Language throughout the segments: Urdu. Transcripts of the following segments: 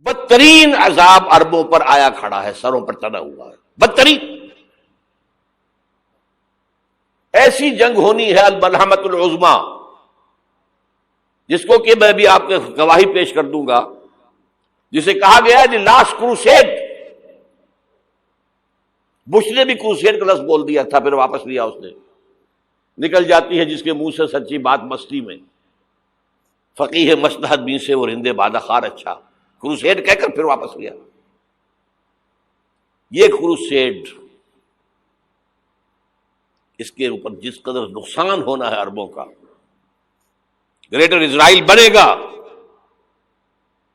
بدترین عذاب عربوں پر آیا کھڑا ہے، سروں پر چڑھا ہوا ہے، بدترین۔ ایسی جنگ ہونی ہے الملحمۃ العظمیٰ، جس کو کہ میں بھی آپ کے گواہی پیش کر دوں گا، جسے کہا گیا ہے دی لاسٹ کروسیڈ۔ بش نے بھی کروسیڈ کا لفظ بول دیا تھا، پھر واپس لیا اس نے۔ نکل جاتی ہے جس کے منہ سے سچی بات مستی میں، فقیہ مصلحت بین سے اور ہندے بادہ خار اچھا، کروسیڈ کہہ کر پھر واپس لیا۔ یہ کروسیڈ، اس کے اوپر جس قدر نقصان ہونا ہے عربوں کا، گریٹر اسرائیل بنے گا،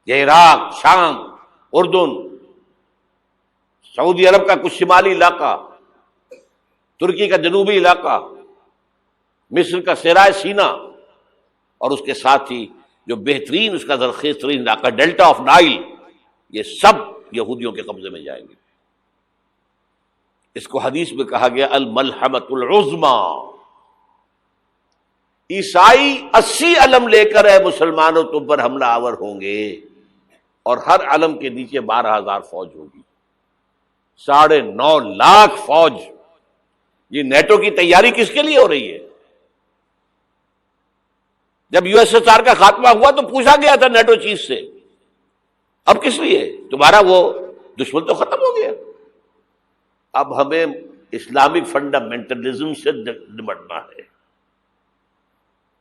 یہ عراق، شام، اردن، سعودی عرب کا کچھ شمالی علاقہ، ترکی کا جنوبی علاقہ، مصر کا صحرائے سینا، اور اس کے ساتھ ہی جو بہترین اس کا زرخیز ترین علاقہ ڈیلٹا آف نائل، یہ سب یہودیوں کے قبضے میں جائیں گے۔ اس کو حدیث میں کہا گیا الملحمۃ العظمیٰ۔ عیسائی 80 علم لے کر اے مسلمانوں تم پر حملہ آور ہوں گے، اور ہر علم کے نیچے 12,000 فوج ہوگی، 9.5 لاکھ فوج۔ یہ نیٹو کی تیاری کس کے لیے ہو رہی ہے؟ جب یو ایس ایس آر کا خاتمہ ہوا تو پوچھا گیا تھا نیٹو چیف سے، اب کس لیے؟ تمہارا وہ دشمن تو ختم ہو گیا، اب ہمیں اسلامک فنڈامنٹلزم سے نمٹنا ہے۔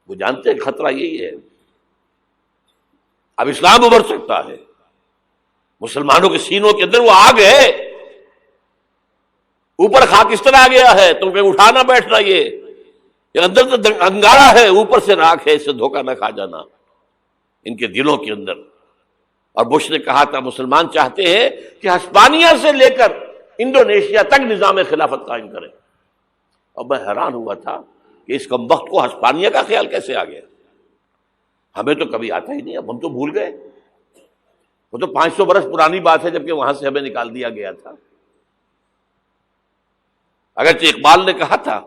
وہ جانتے ہیں خطرہ یہی ہے، اب اسلام ابھر سکتا ہے، مسلمانوں کے سینوں کے اندر وہ آگ ہے، اوپر خاکستر آ گیا ہے، تم کہیں اٹھانا بیٹھنا، یہ اندر تو انگارہ ہے، اوپر سے راکھ ہے، اس سے دھوکہ نہ کھا جانا ان کے دلوں کے اندر۔ اور بش نے کہا تھا مسلمان چاہتے ہیں کہ ہسپانیہ سے لے کر انڈونیشیا تک نظام خلافت قائم کریں، اور میں حیران ہوا تھا کہ اس کم وقت کو ہسپانیہ کا خیال کیسے آ گیا؟ ہمیں تو کبھی آتا ہی نہیں، اب ہم تو بھول گئے، وہ تو 500 برس پرانی بات ہے جبکہ وہاں سے ہمیں نکال دیا گیا تھا۔ اگرچہ اقبال نے کہا تھا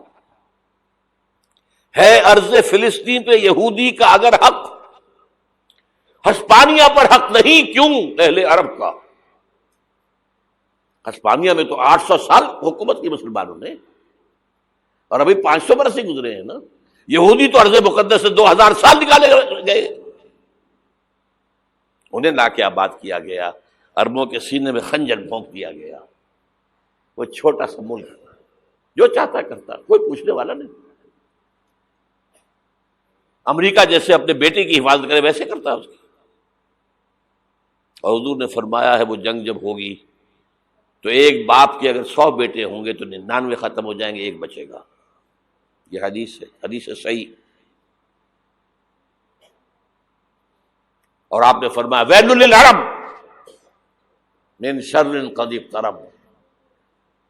ہے ارض فلسطین پہ یہودی کا اگر حق، ہسپانیہ پر حق نہیں کیوں اہل عرب کا؟ ہسپانیہ میں تو 800 سال حکومت کی مسلمانوں نے، اور ابھی 500 برس ہی گزرے ہیں نا۔ یہودی تو ارض مقدس سے 2000 سال نکالے گئے، انہیں لا کے آباد کیا گیا، عربوں کے سینے میں خنجر بھونک دیا گیا۔ وہ چھوٹا سا ملک جو چاہتا کرتا، کوئی پوچھنے والا نہیں۔ امریکہ جیسے اپنے بیٹے کی حفاظت کرے ویسے کرتا اس کی۔ اور حضور نے فرمایا ہے وہ جنگ جب ہوگی تو ایک باپ کے اگر 100 بیٹے ہوں گے تو 99 ختم ہو جائیں گے، ایک بچے گا۔ یہ حدیث ہے، حدیث ہے صحیح۔ اور آپ نے فرمایا ویل للعرب من شر قد اقترب،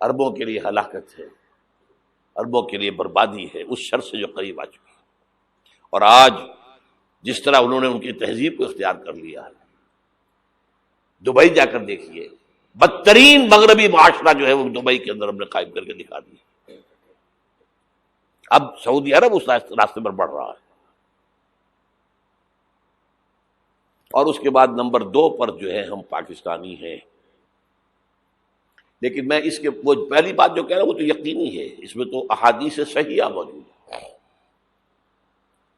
عربوں کے لیے ہلاکت ہے، عربوں کے لیے بربادی ہے اس شر سے جو قریب آ چکی ہے۔ اور آج جس طرح انہوں نے ان کی تہذیب کو اختیار کر لیا ہے، دبئی جا کر دیکھیے، بدترین مغربی معاشرہ جو ہے وہ دبئی کے اندر ہم نے قائم کر کے دکھا دیا۔ اب سعودی عرب اس راستے پر بڑھ رہا ہے۔ اور اس کے بعد نمبر 2 پر جو ہے ہم پاکستانی ہیں، لیکن میں اس کے وہ پہلی بات جو کہہ رہا ہوں وہ تو یقینی ہے، اس میں تو احادیث صحیحہ موجود ہے۔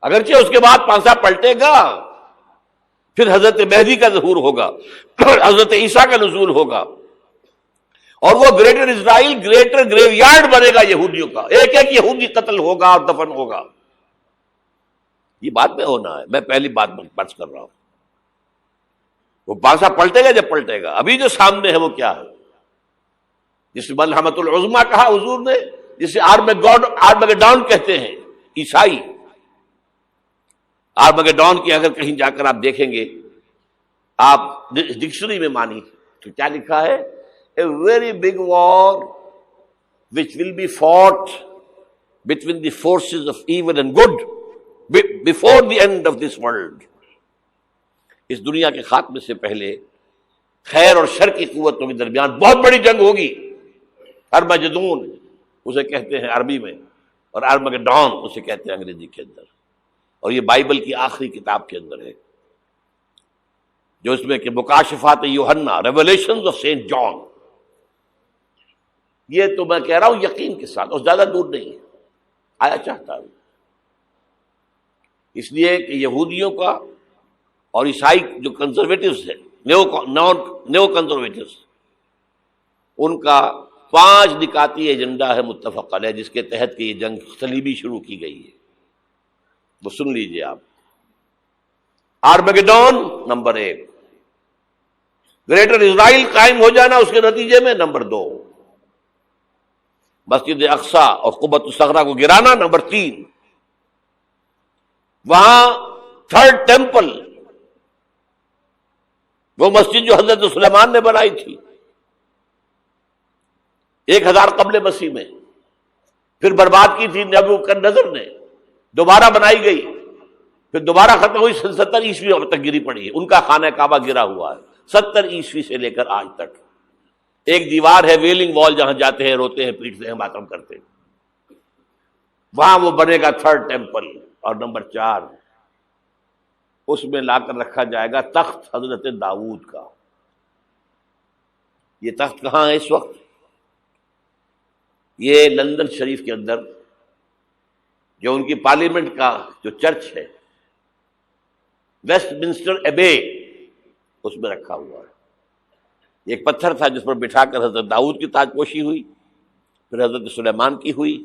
اگرچہ اس کے بعد پانسا پلٹے گا، پھر حضرت مہدی کا ظہور ہوگا، حضرت عیسیٰ کا نزول ہوگا، اور وہ گریٹر اسرائیل گریٹر گریو یارڈ بنے گا یہودیوں کا، ایک ایک یہودی قتل ہوگا اور دفن ہوگا۔ یہ بات میں ہونا ہے، میں پہلی بات بات کر رہا ہوں۔ وہ پانسا پلٹے گا جب پلٹے گا، ابھی جو سامنے ہے وہ کیا ہے؟ جس ملحمۃ العظمیٰ کہا حضور نے، جسے آرمگیڈون کہتے ہیں عیسائی۔ آرمگیڈون کی اگر کہیں جا کر آپ دیکھیں گے، آپ ڈکشنری میں مانی تو کیا لکھا ہے؟ A very big war which will be fought between the forces of evil and good before the end of this world۔ اس دنیا کے خاتمے سے پہلے خیر اور شر کی قوتوں کے درمیان بہت بڑی جنگ ہوگی۔ ارمجدون اسے کہتے ہیں عربی میں، اور ارمگیڈون اسے کہتے ہیں انگریزی کے اندر، اور یہ بائبل کی آخری کتاب کے اندر ہے۔ جو اس میں کہ مکاشفات یوحنا، ریولیشنز آف سینٹ جان، یہ تو میں کہہ رہا ہوں یقین کے ساتھ، اور زیادہ دور نہیں ہے، آیا چاہتا ہوں۔ اس لیے کہ یہودیوں کا اور عیسائی جو کنزرویٹوز ہیں، نیو کنزرویٹوز، ان کا 5 نکاتی ایجنڈا ہے متفق علیہ، جس کے تحت کہ یہ جنگ صلیبی شروع کی گئی ہے۔ وہ سن لیجئے آپ۔ آرمیگیڈون نمبر 1، گریٹر اسرائیل قائم ہو جانا اس کے نتیجے میں نمبر 2، مسجد اقصی اور قبۃ الصخرہ کو گرانا نمبر 3، وہاں تھرڈ ٹیمپل، وہ مسجد جو حضرت سلیمان نے بنائی تھی 1000 قبل مسیح میں، پھر برباد کی تھی نبوکدنضر نے، دوبارہ بنائی گئی، پھر دوبارہ ختم ہوئی 70 عیسوی تک گری پڑی ہے۔ ان کا خانہ کعبہ گرا ہوا ہے 70 عیسوی سے لے کر آج تک۔ ایک دیوار ہے ویلنگ وال، جہاں جاتے ہیں، روتے ہیں، پیٹتے ہیں، ماتم کرتے ہیں، وہاں وہ بنے گا تھرڈ ٹیمپل۔ اور نمبر 4، اس میں لا کر رکھا جائے گا تخت حضرت داؤد کا۔ یہ تخت کہاں ہے اس وقت؟ یہ لندن شریف کے اندر جو ان کی پارلیمنٹ کا جو چرچ ہے، ویسٹ منسٹر ایبے، اس میں رکھا ہوا ہے۔ ایک پتھر تھا جس پر بٹھا کر حضرت داؤد کی تاج پوشی ہوئی، پھر حضرت سلیمان کی ہوئی،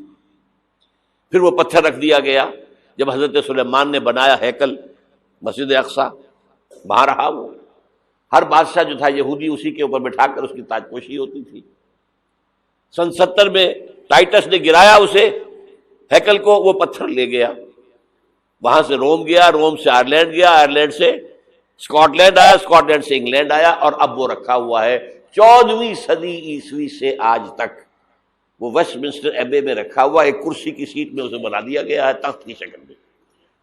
پھر وہ پتھر رکھ دیا گیا جب حضرت سلیمان نے بنایا ہیکل مسجد اقصی، وہاں رہا وہ۔ ہر بادشاہ جو تھا یہودی اسی کے اوپر بٹھا کر اس کی تاج پوشی ہوتی تھی۔ سن 70 میں ٹائٹس نے گرایا اسے، ہیکل کو، وہ پتھر لے گیا، وہاں سے روم گیا، روم سے آئرلینڈ گیا، آئرلینڈ سے اسکاٹ لینڈ آیا، اسکاٹ لینڈ سے انگلینڈ آیا، اور اب وہ رکھا ہوا ہے 14ویں صدی عیسوی سے آج تک۔ وہ ویسٹ منسٹر ایبے میں رکھا ہوا، ایک کرسی کی سیٹ میں اسے بنا دیا گیا ہے تخت کی شکل میں۔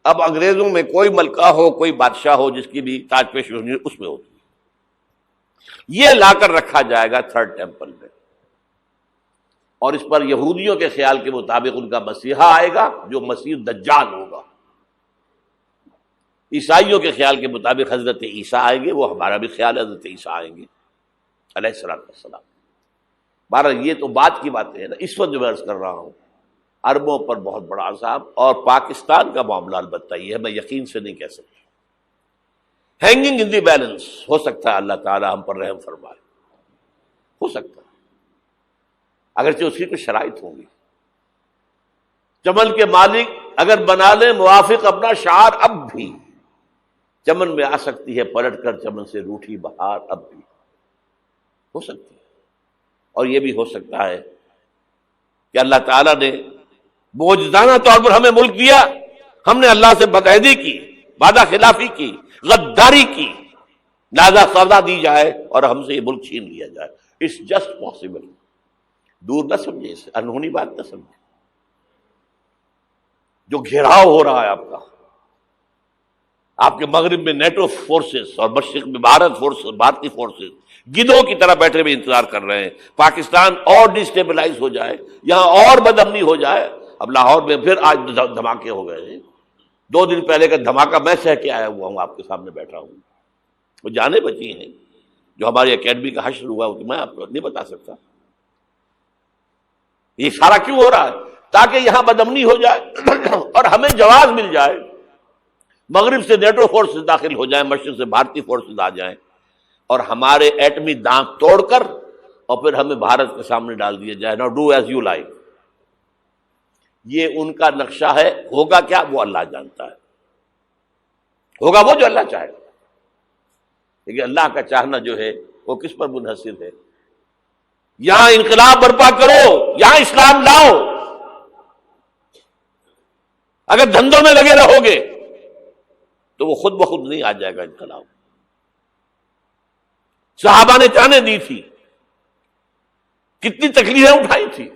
اب انگریزوں میں کوئی ملکہ ہو، کوئی بادشاہ ہو جس کی بھی تاج پوشی ہونی، اس میں ہوتی ہے۔ یہ لا کر رکھا جائے گا تھرڈ ٹیمپل میں، اور اس پر یہودیوں کے خیال کے مطابق ان کا مسیحا آئے گا جو مسیح دجال ہوگا۔ عیسائیوں کے خیال کے مطابق حضرت عیسیٰ آئیں گے، وہ ہمارا بھی خیال ہے حضرت عیسیٰ آئیں گے علیہ السلام۔ بہرحال یہ تو بات کی باتیں ہیں نا، اس وقت جو میں عرض کر رہا ہوں عربوں پر بہت بڑا عذاب، اور پاکستان کا معاملہ البتہ یہ ہے، میں یقین سے نہیں کہہ سکتا۔ ہینگنگ ان دی بیلنس، ہو سکتا ہے اللہ تعالی ہم پر رحم فرمائے، ہو سکتا ہے، اگرچہ اس کی کچھ شرائط ہوں گی۔ چمن کے مالک اگر بنا لیں موافق اپنا شعار، اب بھی چمن میں آ سکتی ہے پلٹ کر چمن سے روٹھی بہار، اب بھی ہو سکتی ہے۔ اور یہ بھی ہو سکتا ہے کہ اللہ تعالیٰ نے معجزانہ طور پر ہمیں ملک دیا، ہم نے اللہ سے بدعہدی کی، وعدہ خلافی کی، غداری کی، لہذا سزا دی جائے اور ہم سے یہ ملک چھین لیا جائے۔ اٹس جسٹ پاسبل، دور نہ سمجھے اسے، انہونی بات نہ سمجھے۔ جو گھیراؤ ہو رہا ہے آپ کے مغرب میں نیٹو فورسز اور مشرق میں بھارتی فورسز گدھوں کی طرح بیٹھے ہوئے انتظار کر رہے ہیں پاکستان اور ڈسٹیبلائز ہو جائے، یہاں اور بدامنی ہو جائے۔ اب لاہور میں پھر آج دھماکے ہو گئے ہیں، 2 دن پہلے کا دھماکہ میں سہ کے آیا ہوا ہوں، آپ کے سامنے بیٹھا ہوں، وہ جانیں بچی ہیں۔ جو ہماری اکیڈمی کا حشر ہوا میں آپ کو نہیں بتا سکتا۔ یہ سارا کیوں ہو رہا ہے؟ تاکہ یہاں بدامنی ہو جائے اور ہمیں جواز مل جائے، مغرب سے نیٹو فورسز داخل ہو جائیں، مشرق سے بھارتی فورسز آ جائیں، اور ہمارے ایٹمی دانت توڑ کر اور پھر ہمیں بھارت کے سامنے ڈال دیا جائے، نو ڈو ایز یو لائک۔ یہ ان کا نقشہ ہے، ہوگا کیا وہ اللہ جانتا ہے، ہوگا وہ جو اللہ چاہے، لیکن اللہ کا چاہنا جو ہے وہ کس پر منحصر ہے؟ یہاں انقلاب برپا کرو، یہاں اسلام لاؤ۔ اگر دھندوں میں لگے رہو گے تو وہ خود بخود نہیں آ جائے گا انقلاب۔ صحابہ نے جانیں دی تھی، کتنی تکلیفیں اٹھائی تھی،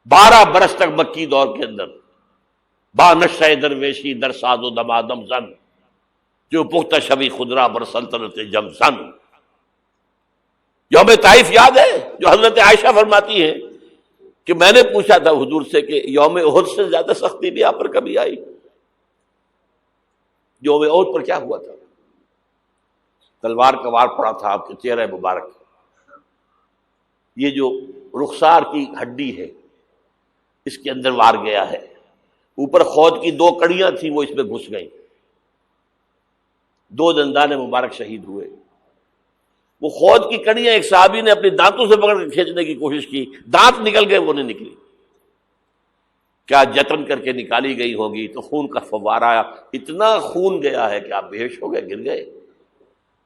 12 برس تک مکی دور کے اندر با نشہ درویشی در ساز و دمادم زن، جو پختہ شبی خدرا بر سلطنت جم زن۔ یوم طائف یاد ہے جو حضرت عائشہ فرماتی ہے کہ میں نے پوچھا تھا حضور سے کہ یوم احد سے زیادہ سختی بھی آپ پر کبھی آئی؟ یوم احد پر کیا ہوا تھا؟ تلوار کا وار پڑا تھا آپ کے چہرہ مبارک. یہ جو رخسار کی ہڈی ہے اس کے اندر وار گیا ہے. اوپر خود کی 2 کڑیاں تھیں وہ اس میں گھس گئیں. 2 دندان مبارک شہید ہوئے. وہ خود کی کڑیاں ایک صحابی نے اپنے دانتوں سے پکڑ کے کھینچنے کی کوشش کی, دانت نکل گئے, وہ نہیں نکلی. کیا جتن کر کے نکالی گئی ہوگی تو خون کا فوارہ آیا, اتنا خون گیا ہے کہ آپ بے ہوش ہو گئے, گر گئے,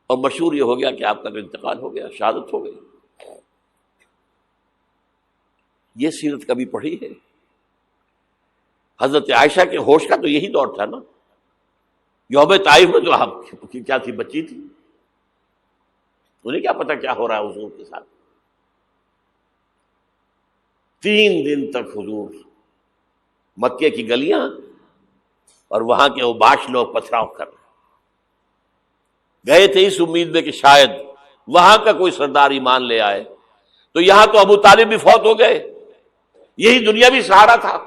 اور مشہور یہ ہو گیا کہ آپ کا تو انتقال ہو گیا, شہادت ہو گئی. یہ سیرت کبھی پڑھی ہے؟ حضرت عائشہ کے ہوش کا تو یہی دور تھا نا. یوم طائف میں تو آپ کی کیا تھی, بچی تھی, انہیں کیا پتا کیا ہو رہا ہے حضور کے ساتھ. 3 دن تک حضور مکے کی گلیاں اور وہاں کے اوباش لوگ پتھراؤ کر رہے گئے تھے اس امید میں کہ شاید وہاں کا کوئی سردار ایمان لے آئے. تو یہاں تو ابو طالب بھی فوت ہو گئے, یہی دنیاوی سہارا تھا,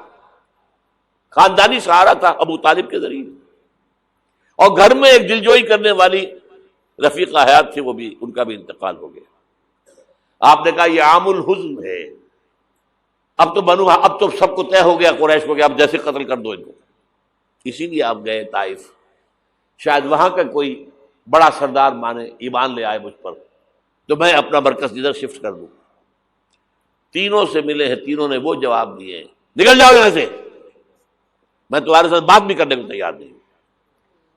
خاندانی سہارا تھا ابو طالب کے ذریعے. اور گھر میں ایک دلجوئی کرنے والی رفیقہ حیات تھی, وہ بھی, ان کا بھی انتقال ہو گیا. آپ نے کہا یہ عام الحزن ہے, اب تو سب کو طے ہو گیا قریش کو کہ آپ جیسے قتل کر دو ان کو. اسی لیے آپ گئے طائف, شاید وہاں کا کوئی بڑا سردار مانے, ایمان لے آئے مجھ پر, تو میں اپنا مرکز ادھر شفٹ کر دوں. تینوں سے ملے ہیں, تینوں نے وہ جواب دیے ہیں, نکل جاؤ یہاں سے, میں تمہارے ساتھ بات بھی کرنے کو تیار نہیں.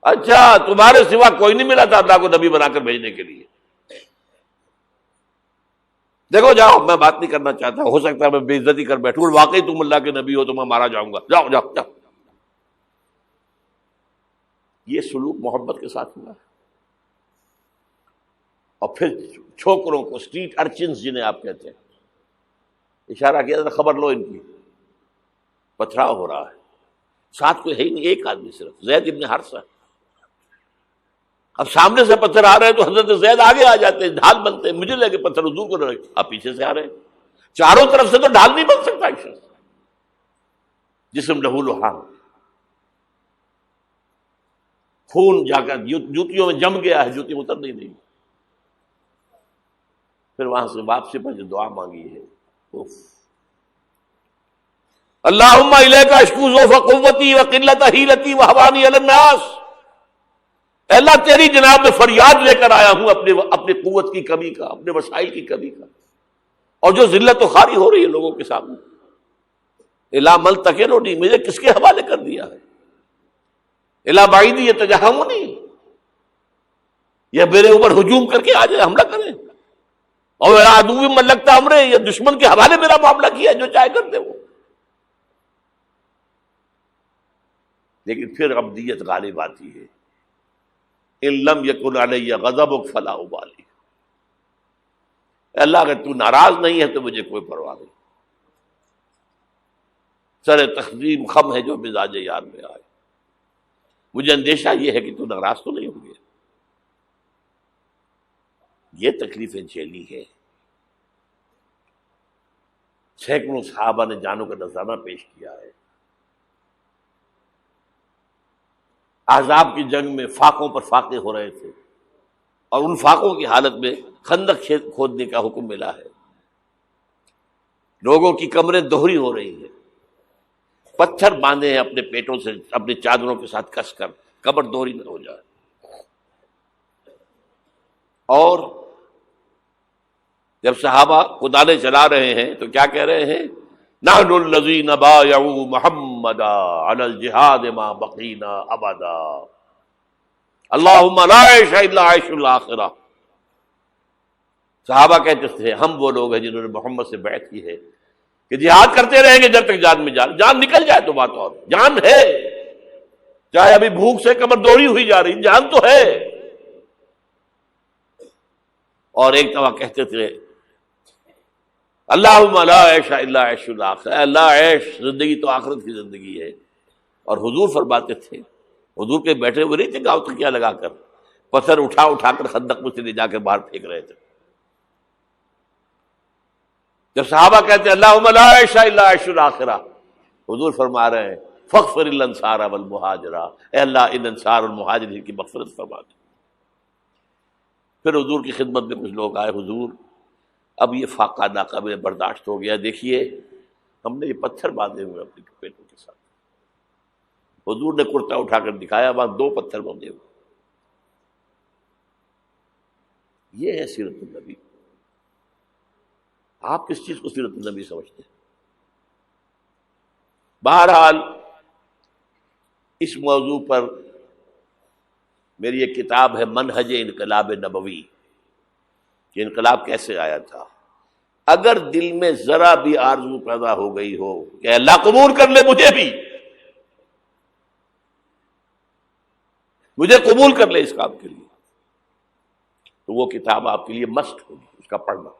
اچھا, تمہارے سوا کوئی نہیں ملا تھا اللہ کو نبی بنا کر بھیجنے کے لیے؟ دیکھو جاؤ, میں بات نہیں کرنا چاہتا, ہو سکتا ہے میں بے عزتی کر بیٹھوں, اور واقعی تم اللہ کے نبی ہو تو میں مارا جاؤں گا, جاؤ جاؤ جاؤ. یہ سلوک محبت کے ساتھ ہوا. اور پھر چھوکروں کو, اسٹریٹ ارچنز جنہیں آپ کہتے ہیں, اشارہ کیا تھا, خبر لو ان کی, پتھراؤ ہو رہا ہے. ساتھ کوئی ہے ہی نہیں, ایک آدمی صرف, زید ابن حارثہ. اب سامنے سے پتھر آ رہے ہیں تو حضرت زید آگے آ جاتے ہیں, ڈھال بنتے ہیں. مجھے لگے پتھر حضور کو رہے, آپ پیچھے سے آ رہے ہیں. چاروں طرف سے تو ڈھال نہیں بن سکتا ایک شخص, جسم لہو لہان, خون جا کر جوتیوں میں جم گیا ہے, جوتی اتر نہیں. پھر وہاں سے واپسی پر جو دعا مانگی ہے, اللہم الیک اشکو ضعف قوتی وقلت حیلتی وہوانی علی الناس. اللہ تیری جناب میں فریاد لے کر آیا ہوں اپنی قوت کی کمی کا, اپنے وسائل کی کمی کا, اور جو ذلت و خواری ہو رہی ہے لوگوں کے سامنے. الا ملتکلونی, مجھے کس کے حوالے کر دیا ہے؟ الا بعیدی یتجہمونی, یہ میرے اوپر ہجوم کر کے آ جائے, حملہ کریں. اور عدو من لگتا امرے, یہ دشمن کے حوالے میرا معاملہ کیا, جو چاہے کر دے وہ. لیکن پھر عبدیت غالب آتی ہے. ان لم یکن علی غضبک فلا ابالی. اللہ اگر تو ناراض نہیں ہے تو مجھے کوئی پرواہ نہیں. سر تقسیم خم ہے جو مزاج یار میں آئے. مجھے اندیشہ یہ ہے کہ تو ناراض تو نہیں ہو گیا. یہ تکلیفیں جھیلی ہے. سینکڑوں صحابہ نے جانوں کا نذرانہ پیش کیا ہے. احزاب کی جنگ میں فاقوں پر فاقے ہو رہے تھے, اور ان فاقوں کی حالت میں خندق کھودنے کا حکم ملا ہے. لوگوں کی کمریں دوہری ہو رہی ہیں, پتھر باندھے ہیں اپنے پیٹوں سے, اپنی چادروں کے ساتھ کس کر, قبر دوہری نہ ہو جائے. اور جب صحابہ کدالیں چلا رہے ہیں تو کیا کہہ رہے ہیں؟ نحن الذین بایعوا محمدا علی الجہاد ما بقینا ابدا اللہم لا عیش الا عیش الاخرہ. صحابہ کہتے تھے ہم وہ لوگ ہیں جنہوں نے محمد سے بیعت کی ہے کہ جہاد کرتے رہیں گے جب تک جان میں جان نکل جائے تو بات اور, جان ہے, چاہے ابھی بھوک سے کمر دوڑی ہوئی جا رہی, جان تو ہے. اور ایک دفعہ کہتے تھے اللہم لا عیش الا عیش الاخرہ, اللہ عیش زندگی تو آخرت کی زندگی ہے. اور حضور فرماتے تھے, حضور کے بیٹھے ہوئے نہیں تھے گاؤں تکیا لگا کر, پتھر اٹھا کر خندق میں سے لے جا کے باہر پھینک رہے تھے. جب صحابہ کہتے ہیں اللہم لا عیش الا عیش الاخرہ, حضور فرما رہے ہیں فاغفر الانصار والمہاجرہ, اے اللہ ان انصار اور مہاجرین کی مغفرت فرما دے. پھر حضور کی خدمت میں کچھ لوگ آئے، حضور اب یہ فاقہ ناقابل برداشت ہو گیا، دیکھیے ہم نے یہ پتھر باندھے ہوئے اپنے پیٹوں کے ساتھ۔ حضور نے کرتا اٹھا کر دکھایا، وہاں 2 پتھر باندھے ہوئے۔ یہ ہے سیرت النبی۔ آپ کس چیز کو سیرت النبی سمجھتے ہیں؟ بہرحال اس موضوع پر میری ایک کتاب ہے منہج انقلاب نبوی، کہ انقلاب کیسے آیا تھا۔ اگر دل میں ذرا بھی آرزو پیدا ہو گئی ہو کہ اللہ قبول کر لے مجھے قبول کر لے اس کام کے لیے، تو وہ کتاب آپ کے لیے مسٹ ہوگی، اس کا پڑھنا۔